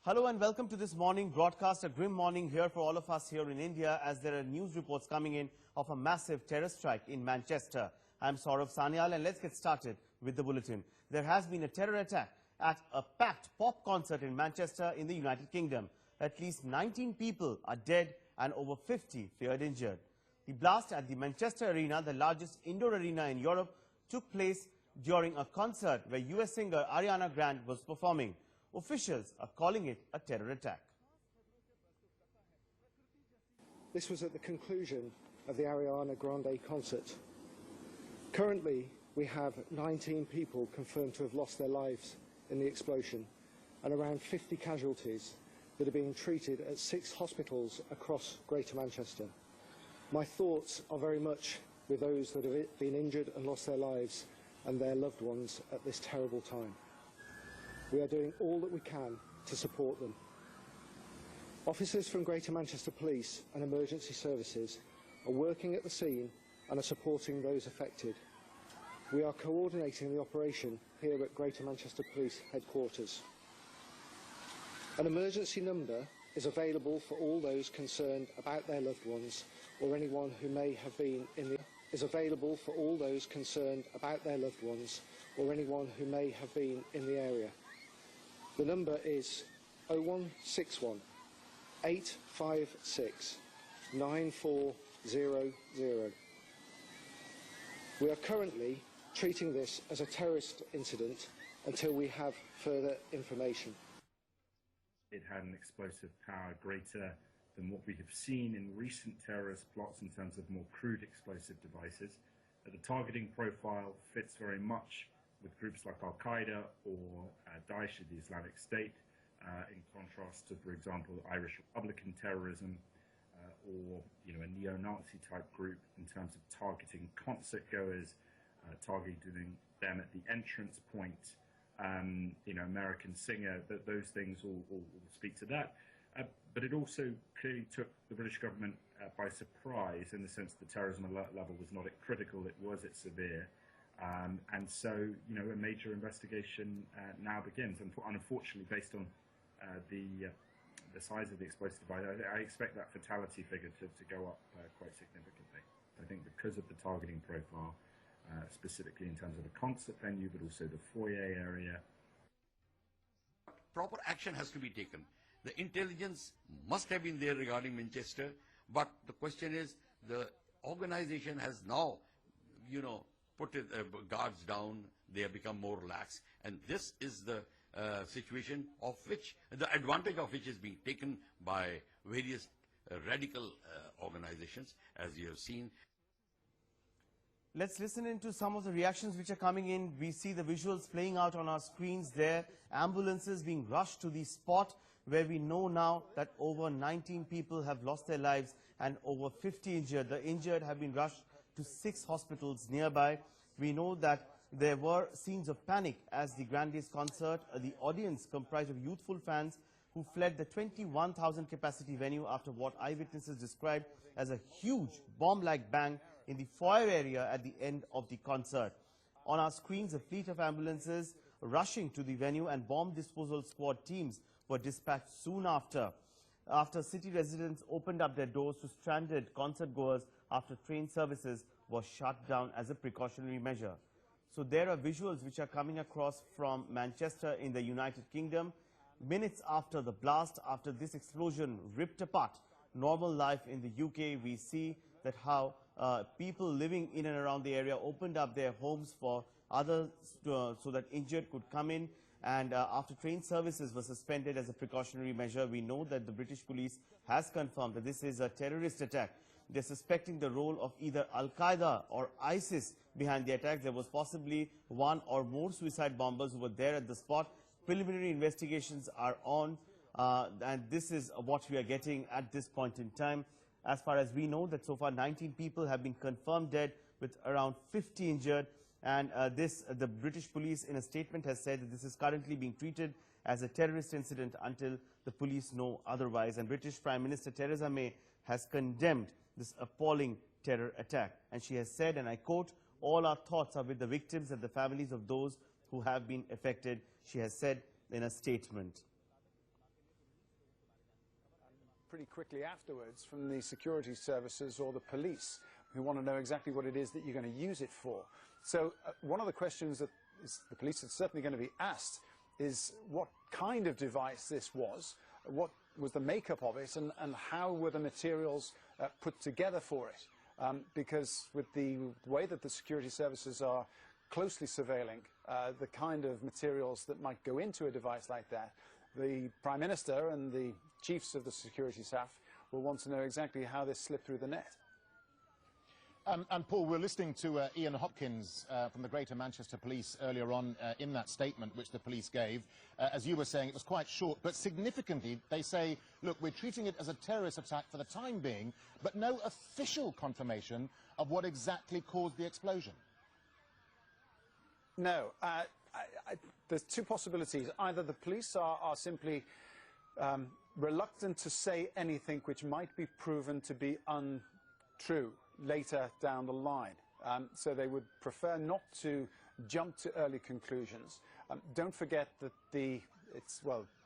Hello and welcome to this morning broadcast, a grim morning here for all of us here in India as there are news reports coming in of a massive terror strike in Manchester. I'm Saurav Sanyal and let's get started with the bulletin. There has been a terror attack at a packed pop concert in Manchester in the United Kingdom. At least 19 people are dead and over 50 feared injured. The blast at the Manchester Arena, the largest indoor arena in Europe, took place during a concert where US singer Ariana Grande was performing. Officials are calling it a terror attack. This was at the conclusion of the Ariana Grande concert. Currently, we have 19 people confirmed to have lost their lives in the explosion and around 50 casualties that are being treated at 6 hospitals across Greater Manchester. My thoughts are very much with those that have been injured and lost their lives and their loved ones at this terrible time. We are doing all that we can to support them. Officers from Greater Manchester Police and Emergency Services are working at the scene and are supporting those affected. We are coordinating the operation here at Greater Manchester Police Headquarters. An emergency number is available for all those concerned about their loved ones or anyone who may have been in the area. The number is 0161 856 9400. We are currently treating this as a terrorist incident until we have further information. It had an explosive power greater than what we have seen in recent terrorist plots in terms of more crude explosive devices. The targeting profile fits very much with groups like Al-Qaeda or Daesh, the Islamic State, in contrast to, for example, Irish Republican terrorism or a neo-Nazi type group in terms of targeting concert goers, targeting them at the entrance point, American singer. Those things all speak to that. But it also clearly took the British government by surprise in the sense that the terrorism alert level was not at critical, it was at severe. And so, a major investigation now begins. And unfortunately, based on the size of the explosive device, I expect that fatality figure to go up quite significantly. I think because of the targeting profile, specifically in terms of the concert venue, but also the foyer area. Proper action has to be taken. The intelligence must have been there regarding Manchester, but the question is, the organization has now, put guards down, they have become more lax, and this is the situation of which, the advantage of which is being taken by various radical organizations, as you have seen. Let's listen into some of the reactions which are coming in. We see the visuals playing out on our screens there. Ambulances being rushed to the spot where we know now that over 19 people have lost their lives and over 50 injured. The injured have been rushed to 6 hospitals nearby. We know that there were scenes of panic as the Grande's concert. The audience comprised of youthful fans who fled the 21,000 capacity venue after what eyewitnesses described as a huge bomb-like bang in the foyer area at the end of the concert. On our screens, a fleet of ambulances rushing to the venue and bomb disposal squad teams were dispatched soon after city residents opened up their doors to stranded concert goers after train services were shut down as a precautionary measure. So there are visuals which are coming across from Manchester in the United Kingdom. Minutes after the blast, after this explosion ripped apart normal life in the UK, we see that how people living in and around the area opened up their homes for others so that injured could come in. And after train services were suspended as a precautionary measure, we know that the British police has confirmed that this is a terrorist attack. They're suspecting the role of either Al-Qaeda or ISIS behind the attack. There was possibly one or more suicide bombers who were there at the spot. Preliminary investigations are on, and this is what we are getting at this point in time. As far as we know, that so far 19 people have been confirmed dead with around 50 injured. And the British police in a statement has said that this is currently being treated as a terrorist incident until the police know otherwise. And British Prime Minister Theresa May has condemned this appalling terror attack. And she has said, and I quote, "All our thoughts are with the victims and the families of those who have been affected," she has said in a statement. pretty quickly afterwards from the security services or the police, who want to know exactly what it is that you're going to use it for. So one of the questions that the police are certainly going to be asked is what kind of device this was, what was the makeup of it, and how were the materials put together for it. Because with the way that the security services are closely surveilling the kind of materials that might go into a device like that, the Prime Minister and the chiefs of the security staff will want to know exactly how this slipped through the net. And Paul, we're listening to Ian Hopkins from the Greater Manchester Police earlier on in that statement which the police gave. As you were saying, it was quite short, but significantly they say, look, we're treating it as a terrorist attack for the time being, but no official confirmation of what exactly caused the explosion. No. There's two possibilities. Either the police are simply reluctant to say anything which might be proven to be untrue later down the line. So they would prefer not to jump to early conclusions. Don't forget that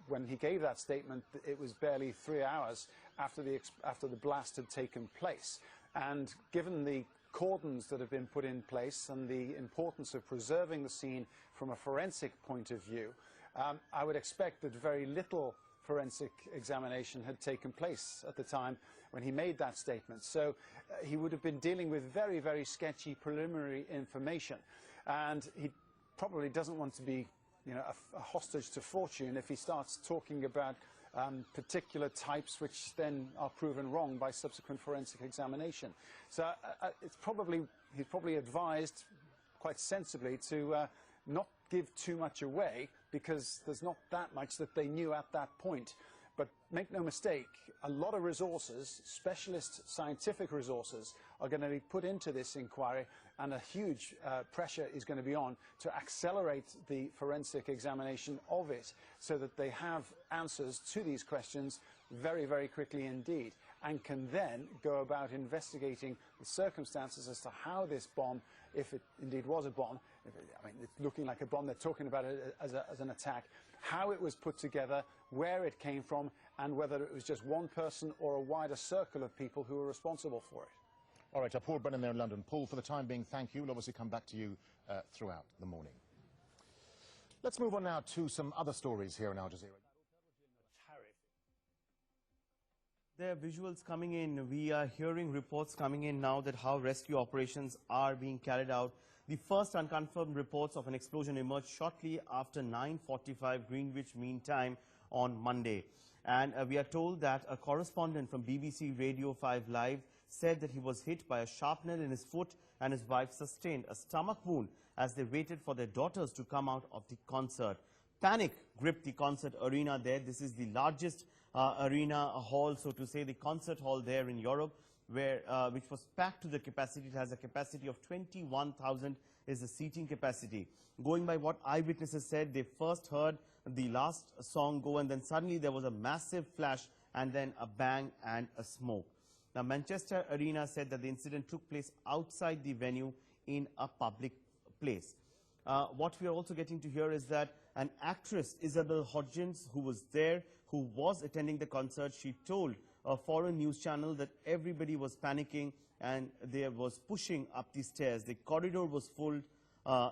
when he gave that statement, it was barely 3 hours after the blast had taken place. And given the cordons that have been put in place and the importance of preserving the scene from a forensic point of view, I would expect that very little forensic examination had taken place at the time when he made that statement. So he would have been dealing with very, very sketchy preliminary information. And he probably doesn't want to be, a hostage to fortune if he starts talking about particular types which then are proven wrong by subsequent forensic examination. So he's probably advised quite sensibly to not give too much away, because there's not that much that they knew at that point. But make no mistake, a lot of resources, specialist scientific resources, are going to be put into this inquiry, and a huge pressure is going to be on to accelerate the forensic examination of it so that they have answers to these questions very, very quickly indeed, and can then go about investigating the circumstances as to how this bomb, if it indeed was a bomb, it's looking like a bomb, they're talking about it as an attack, how it was put together, where it came from, and whether it was just one person or a wider circle of people who were responsible for it. All right, Paul Brennan there in London. Paul, for the time being, thank you. We'll obviously come back to you throughout the morning. Let's move on now to some other stories here in Al Jazeera. There are visuals coming in. We are hearing reports coming in now that how rescue operations are being carried out. The first unconfirmed reports of an explosion emerged shortly after 9:45 Greenwich Mean Time on Monday. And we are told that a correspondent from BBC Radio 5 Live said that he was hit by a sharp nail in his foot, and his wife sustained a stomach wound as they waited for their daughters to come out of the concert. Panic gripped the concert arena there. This is the largest arena hall, so to say, the concert hall there in Europe, where which was packed to the capacity. It has a capacity of 21,000 is the seating capacity. Going by what eyewitnesses said, they first heard the last song go, and then suddenly there was a massive flash and then a bang and a smoke. Now, Manchester Arena said that the incident took place outside the venue in a public place. What we are also getting to hear is that an actress, Isabel Hodgins, who was there, who was attending the concert, she told a foreign news channel that everybody was panicking and there was pushing up the stairs. The corridor was full.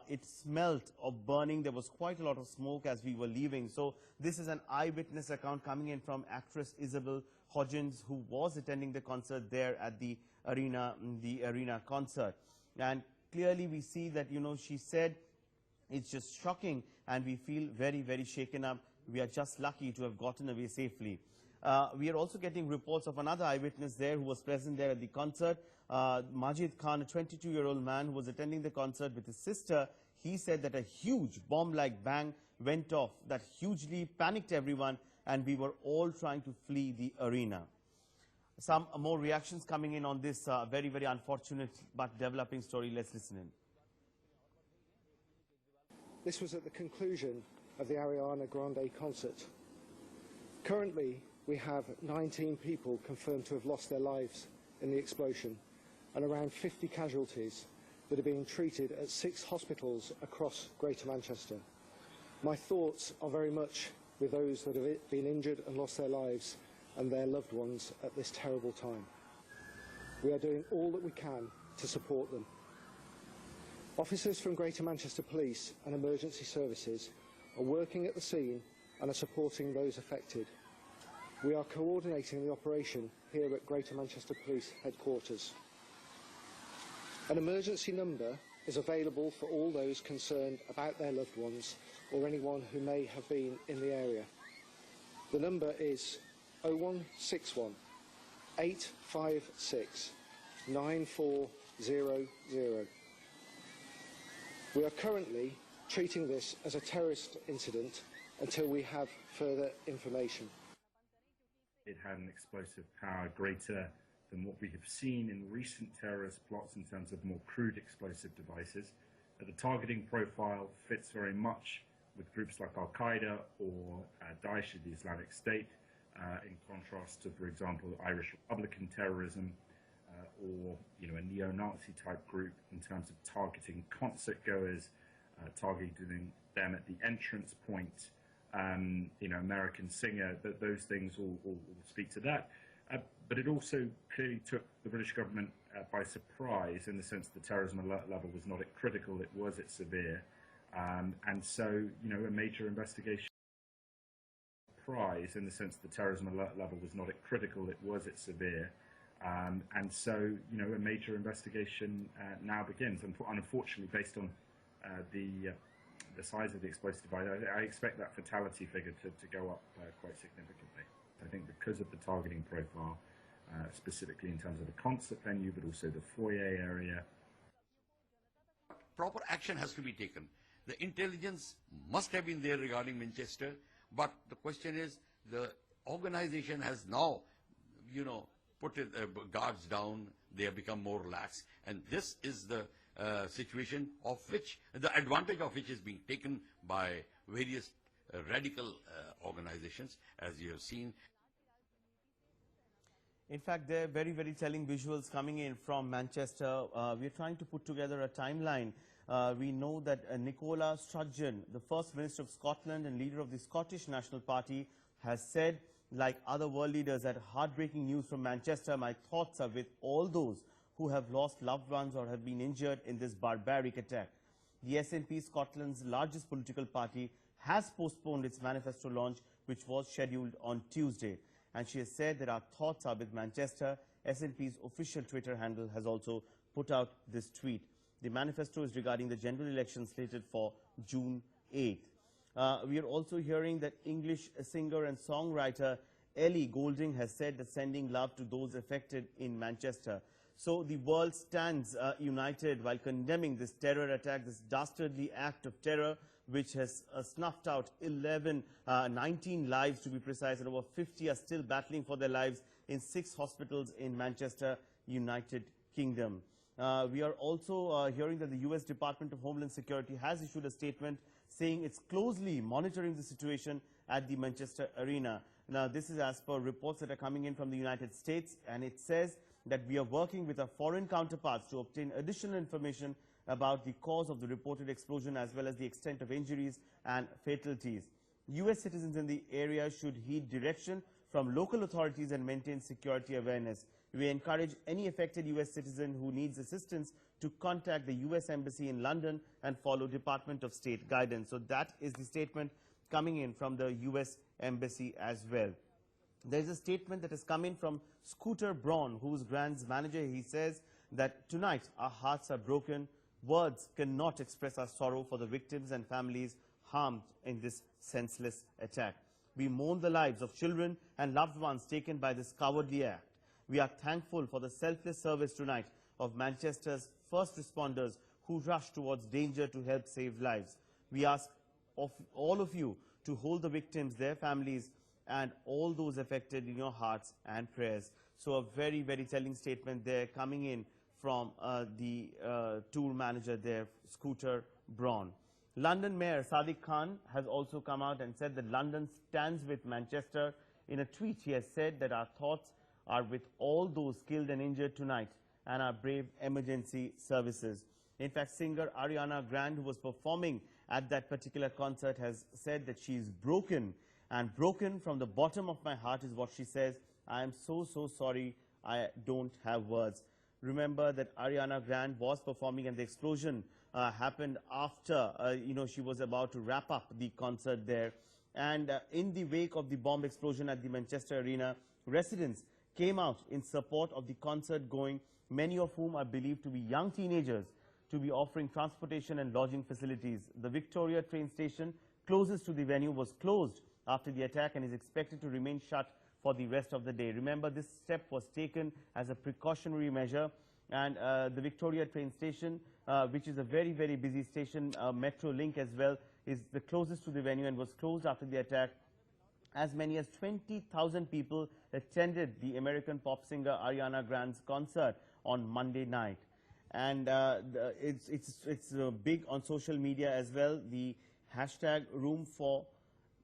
It smelt of burning. There was quite a lot of smoke as we were leaving. So this is an eyewitness account coming in from actress Isabel Hodgins, who was attending the concert there at the arena concert. And clearly we see that, she said it's just shocking and we feel very, very shaken up. We are just lucky to have gotten away safely. We are also getting reports of another eyewitness there who was present there at the concert. Majid Khan, a 22-year-old man who was attending the concert with his sister. He said that a huge bomb-like bang went off that hugely panicked everyone, and we were all trying to flee the arena. Some more reactions coming in on this very, very unfortunate but developing story. Let's listen in. This was at the conclusion of the Ariana Grande concert. Currently, we have 19 people confirmed to have lost their lives in the explosion, and around 50 casualties that are being treated at 6 hospitals across Greater Manchester. My thoughts are very much with those that have been injured and lost their lives, and their loved ones at this terrible time. We are doing all that we can to support them. Officers from Greater Manchester Police and Emergency Services are working at the scene and are supporting those affected. We are coordinating the operation here at Greater Manchester Police Headquarters. An emergency number is available for all those concerned about their loved ones or anyone who may have been in the area. The number is 0161 856 9400. We are currently treating this as a terrorist incident until we have further information. It had an explosive power greater than what we have seen in recent terrorist plots in terms of more crude explosive devices. The targeting profile fits very much with groups like Al-Qaeda or Daesh, the Islamic State, in contrast to, for example, Irish Republican terrorism or a neo-Nazi type group in terms of targeting concert goers, targeting them at the entrance point. American singer, those things all speak to that. But it also clearly took the British government by surprise in the sense the terrorism alert level was not at critical, it was at severe. And so, a major investigation. Surprise in the sense the terrorism alert level was not at critical, it was at severe. And so, a major investigation now begins. And unfortunately, based on the size of the explosive device, I expect that fatality figure to go up quite significantly. I think because of the targeting profile, specifically in terms of the concert venue, but also the foyer area. Proper action has to be taken. The intelligence must have been there regarding Manchester, but the question is, the organization has now, put guards down, they have become more lax, and this is the situation of which, the advantage of which is being taken by various radical organizations, as you have seen. In fact, there are very, very telling visuals coming in from Manchester. We are trying to put together a timeline. We know that Nicola Sturgeon, the First Minister of Scotland and leader of the Scottish National Party, has said, like other world leaders, that heartbreaking news from Manchester, my thoughts are with all those who have lost loved ones or have been injured in this barbaric attack. The SNP, Scotland's largest political party, has postponed its manifesto launch, which was scheduled on Tuesday. And she has said that our thoughts are with Manchester. SNP's official Twitter handle has also put out this tweet. The manifesto is regarding the general election slated for June 8th. We are also hearing that English singer and songwriter Ellie Goulding has said that sending love to those affected in Manchester. So the world stands united while condemning this terror attack, this dastardly act of terror, which has snuffed out 19 lives to be precise, and over 50 are still battling for their lives in 6 hospitals in Manchester, United Kingdom. We are also hearing that the US Department of Homeland Security has issued a statement saying it's closely monitoring the situation at the Manchester Arena. Now, this is as per reports that are coming in from the United States, and it says that we are working with our foreign counterparts to obtain additional information about the cause of the reported explosion as well as the extent of injuries and fatalities. US citizens in the area should heed direction from local authorities and maintain security awareness. We encourage any affected US citizen who needs assistance to contact the US Embassy in London and follow Department of State guidance. So that is the statement coming in from the US Embassy as well. There is a statement that has come in from Scooter Braun, who's Grand's manager. He says that tonight our hearts are broken. Words cannot express our sorrow for the victims and families harmed in this senseless attack. We mourn the lives of children and loved ones taken by this cowardly act. We are thankful for the selfless service tonight of Manchester's first responders who rushed towards danger to help save lives. We ask of all of you to hold the victims, their families, and all those affected in your hearts and prayers. So a very, very telling statement there coming in from the tour manager there, Scooter Braun. London Mayor Sadiq Khan has also come out and said that London stands with Manchester. In a tweet, he has said that our thoughts are with all those killed and injured tonight and our brave emergency services. In fact, singer Ariana Grande, who was performing at that particular concert, has said that she is broken And broken from the bottom of my heart is what she says. I am so sorry. I don't have words. Remember that Ariana Grande was performing and the explosion happened after, she was about to wrap up the concert there. And in the wake of the bomb explosion at the Manchester Arena, residents came out in support of the concert going, many of whom are believed to be young teenagers, to be offering transportation and lodging facilities. The Victoria train station closest to the venue was closed after the attack and is expected to remain shut for the rest of the day. Remember, this step was taken as a precautionary measure, and the Victoria train station, which is a very busy station, Metro Link as well, is the closest to the venue and was closed after the attack. As many as 20,000 people attended the American pop singer Ariana Grande's concert on Monday night. And it's big on social media as well. The hashtag Room for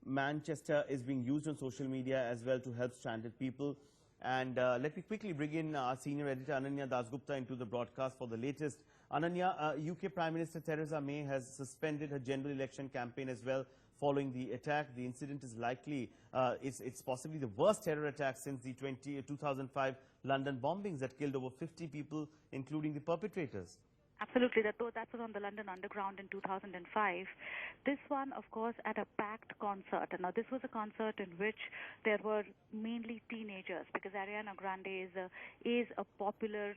Manchester is being used on social media as well to help stranded people. And let me quickly bring in our senior editor Ananya Dasgupta into the broadcast for the latest. Ananya, UK Prime Minister Theresa May has suspended her general election campaign as well following the attack. The incident is likely, it's possibly the worst terror attack since the 2005 London bombings that killed over 50 people, including the perpetrators. Absolutely, that was on the London Underground in 2005. This one, of course, at a packed concert. Now, this was a concert in which there were mainly teenagers, because Ariana Grande is a popular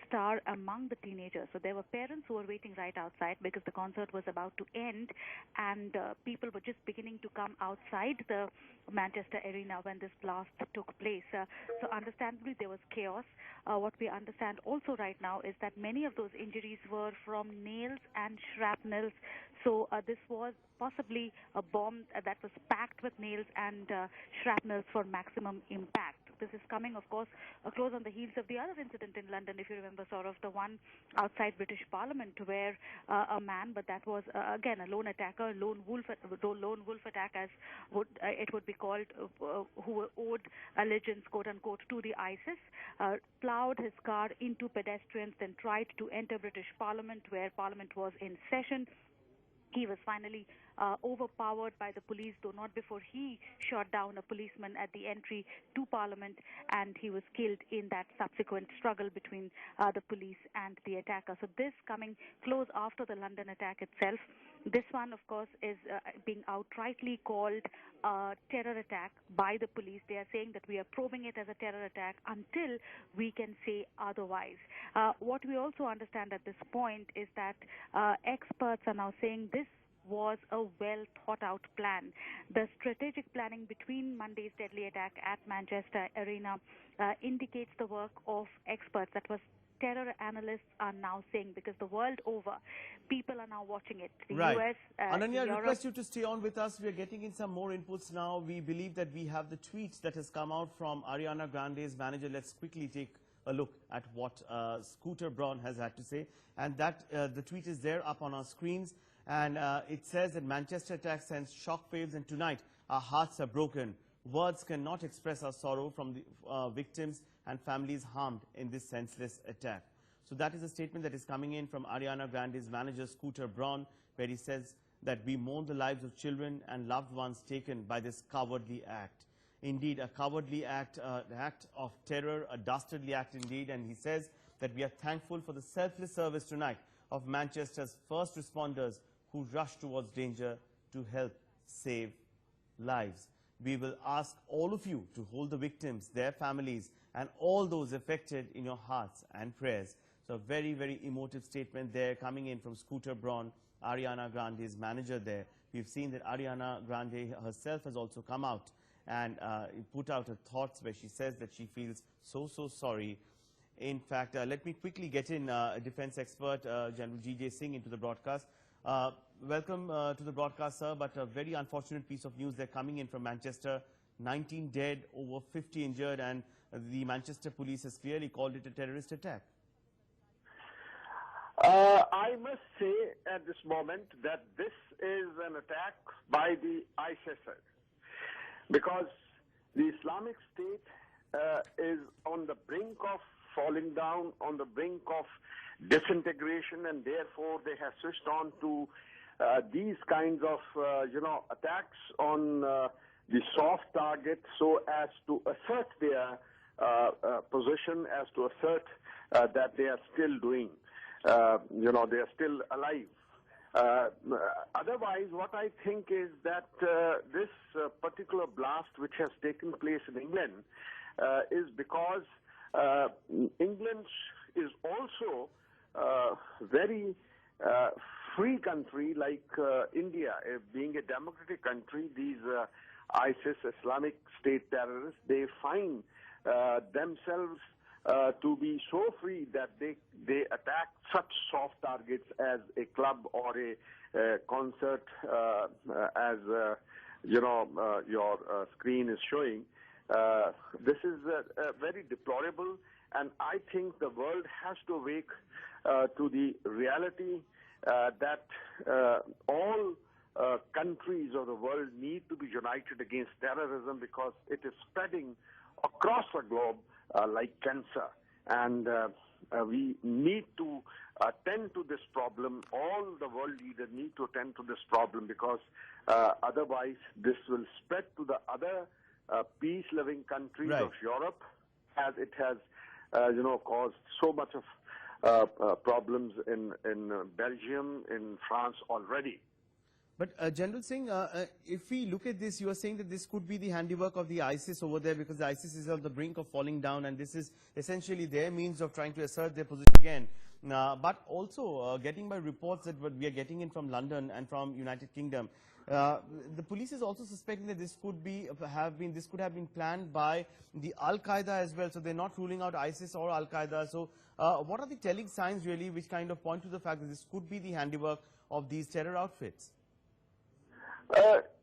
star among the teenagers. So there were parents who were waiting right outside because the concert was about to end, and people were just beginning to come outside the Manchester Arena when this blast took place. So understandably, there was chaos. What we understand also right now is that many of those injuries were from nails and shrapnels. So this was possibly a bomb that was packed with nails and shrapnels for maximum impact. This is coming, of course, close on the heels of the other incident in London, if you remember, sort of the one outside British Parliament where a man, but that was, again, a lone attacker, lone wolf attack, as it would be called, who owed allegiance, quote-unquote, to the ISIS, plowed his car into pedestrians, then tried to enter British Parliament, where Parliament was in session. He was finally overpowered by the police, though not before he shot down a policeman at the entry to Parliament, and he was killed in that subsequent struggle between the police and the attacker. So this coming close after the London attack itself. This one, of course, is being outrightly called a terror attack by the police. They are saying that we are probing it as a terror attack until we can say otherwise. What we also understand at this point is that experts are now saying this was a well-thought-out plan. The strategic planning between Monday's deadly attack at Manchester Arena indicates the work of experts. That was terror analysts are now saying, because the world over, people are now watching it. The right. US, Ananya, Europe. Request you to stay on with us. We are getting in some more inputs now. We believe that we have the tweet that has come out from Ariana Grande's manager. Let's quickly take a look at what Scooter Braun has had to say. And that the tweet is there up on our screens. And it says that Manchester attack sends shockwaves, and tonight our hearts are broken. Words cannot express our sorrow from the victims and families harmed in this senseless attack. So that is a statement that is coming in from Ariana Grande's manager, Scooter Braun, where he says that we mourn the lives of children and loved ones taken by this cowardly act. Indeed, a cowardly act, act of terror, a dastardly act indeed. And he says that we are thankful for the selfless service tonight of Manchester's first responders who rushed towards danger to help save lives. We will ask all of you to hold the victims, their families, and all those affected in your hearts and prayers. So a very emotive statement there coming in from Scooter Braun, Ariana Grande's manager there. We've seen that Ariana Grande herself has also come out and put out her thoughts, where she says that she feels so sorry. In fact, let me quickly get in a defense expert, General G.J. Singh, into the broadcast. Welcome to the broadcast, sir, but a very unfortunate piece of news there coming in from Manchester. 19 dead, over 50 injured, and the Manchester police has clearly called it a terrorist attack. I must say at this moment that this is an attack by the ISIS, because the Islamic State is on the brink of falling down, on the brink of disintegration, and therefore they have switched on to these kinds of, attacks on the soft targets so as to assert their position, as to assert that they are still doing, they are still alive. Otherwise, what I think is that this particular blast which has taken place in England is because England is also very free country like India. Being a democratic country, these ISIS, Islamic State terrorists, they find themselves to be so free that they attack such soft targets as a club or a concert, as your screen is showing. This is very deplorable, and I think the world has to wake to the reality that all countries of the world need to be united against terrorism, because it is spreading across the globe like cancer, and we need to attend to this problem. All the world leaders need to attend to this problem, because otherwise this will spread to the other peace-loving countries of Europe, as it has, caused so much of problems in Belgium, in France already. But General Singh, if we look at this, you are saying that this could be the handiwork of the ISIS over there, because the ISIS is on the brink of falling down, and this is essentially their means of trying to assert their position again. But also, getting by reports that what we are getting in from London and from United Kingdom, the police is also suspecting that this could have been planned by the Al-Qaeda as well. So they're not ruling out ISIS or Al-Qaeda. So what are the telling signs really which kind of point to the fact that this could be the handiwork of these terror outfits?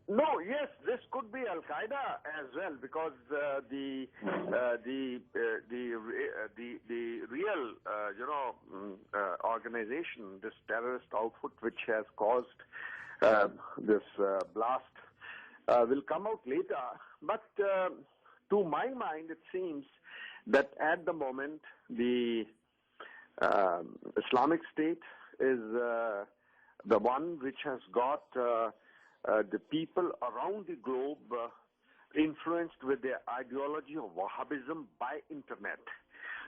No, yes, this could be Al-Qaeda as well, because the real, organization, this terrorist outfit which has caused this blast, will come out later. But to my mind, it seems that at the moment the Islamic State is the one which has got the people around the globe influenced with their ideology of Wahhabism by internet.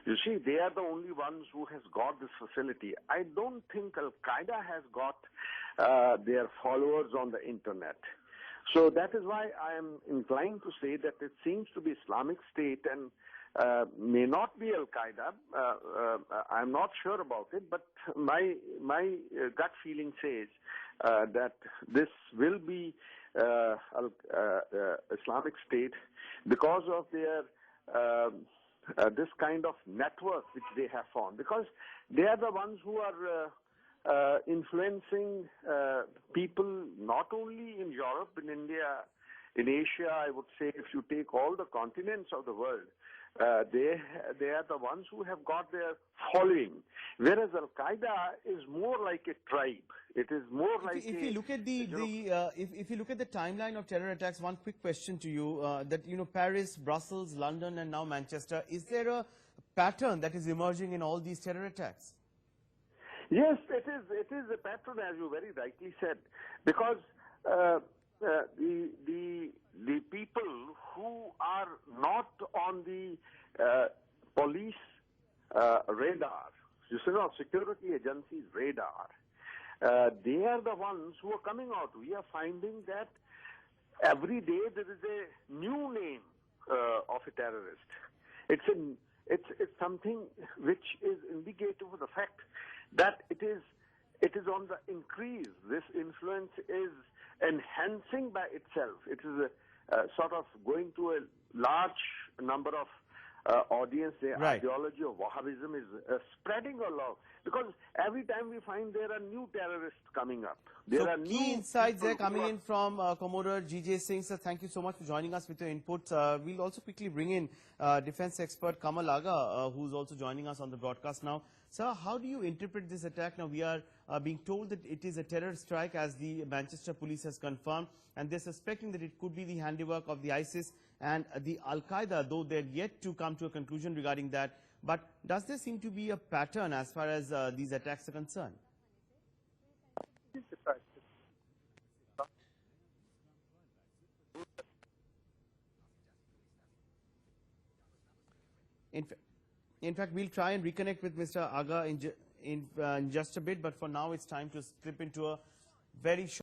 You see, they are the only ones who has got this facility. I don't think Al-Qaeda has got their followers on the internet. So that is why I am inclined to say that it seems to be Islamic State and may not be Al-Qaeda. I'm not sure about it, but my gut feeling says that this will be Islamic State, because of their this kind of network which they have formed, because they are the ones who are influencing people not only in Europe, in India, in Asia. I would say if you take all the continents of the world, they are the ones who have got their following, whereas Al-Qaeda is more like a tribe. It is more like if you look at if you look at the timeline of terror attacks, one quick question to you: that Paris, Brussels, London, and now Manchester. Is there a pattern that is emerging in all these terror attacks? Yes, it is. It is a pattern, as you very rightly said, because the people who are not on the police radar, security agencies radar, they are the ones who are coming out. We are finding that every day there is a new name of a terrorist. It's something which is indicative of the fact that it is on the increase. This influence is enhancing by itself. It is sort of going to a large number of audience. The ideology of Wahhabism is spreading along, because every time we find there are new terrorists coming up. There are key insights there coming in from Commodore G.J. Singh. Sir, thank you so much for joining us with your input. We'll also quickly bring in defense expert Kamal Aga, who's also joining us on the broadcast now. Sir, how do you interpret this attack? Now, we are being told that it is a terror strike, as the Manchester police has confirmed, and they're suspecting that it could be the handiwork of the ISIS and the Al-Qaeda, though they're yet to come to a conclusion regarding that. But does there seem to be a pattern as far as these attacks are concerned? In fact, we'll try and reconnect with Mr. Aga in just a bit, but for now it's time to slip into a very short